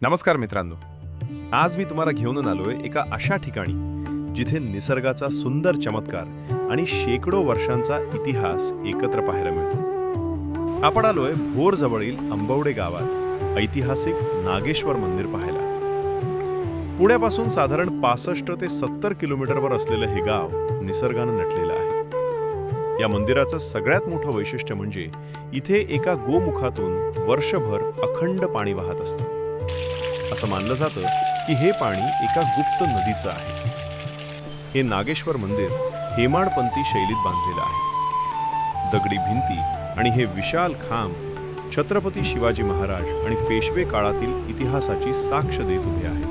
नमस्कार मित्रांनो, आज मी तुम्हाला घेऊन आलोय एका अशा ठिकाणी जिथे निसर्गाचा सुंदर चमत्कार आणि शेकडो वर्षांचा इतिहास एकत्र पाहायला मिळतो. आपण आलोय भोर जवळील अंबवडे गावात ऐतिहासिक नागेश्वर मंदिर पाहायला. पुण्यापासून साधारण 65 ते 70 किलोमीटरवर असलेलं हे गाव निसर्गानं नटलेलं आहे. या मंदिराचं सगळ्यात मोठं वैशिष्ट्य म्हणजे इथे एका गोमुखातून वर्षभर अखंड पाणी वाहत असतं. असं मानलं जातं की हे पाणी एका गुप्त नदीचं आहे. हे नागेश्वर मंदिर हेमाडपंथी शैलीत बांधलेलं आहे. दगडी भिंती आणि हे विशाल खांब छत्रपती शिवाजी महाराज आणि पेशवे काळातील इतिहासाची साक्ष देत उभे आहेत.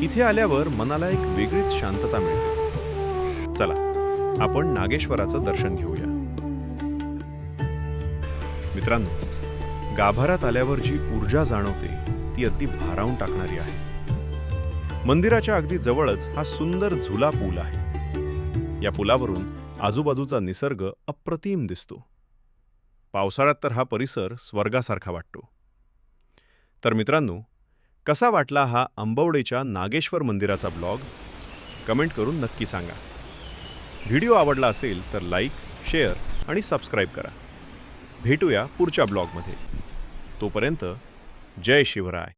इथे आल्यावर मनाला एक वेगळीच शांतता मिळते. चला, आपण नागेश्वराचं दर्शन घेऊया. मित्रांनो, गाभाऱ्यात आल्यावर जी ऊर्जा जाणवते ती अगदी भारावून टाकणारी आहे. मंदिराच्या अगदी जवळच हा सुंदर झुला पूल आहे. या पुलावरून आजूबाजूचा निसर्ग अप्रतिम दिसतो. पावसाळ्यात तर हा परिसर स्वर्गासारखा वाटतो. तर मित्रांनो, कसा वाटला हा अंबवडेच्या नागेश्वर मंदिराचा ब्लॉग? कमेंट करून नक्की सांगा. व्हिडिओ आवडला असेल तर लाईक, शेअर आणि सबस्क्राईब करा. भेटूया पुढच्या ब्लॉगमध्ये. तोपर्यंत जय शिवराय.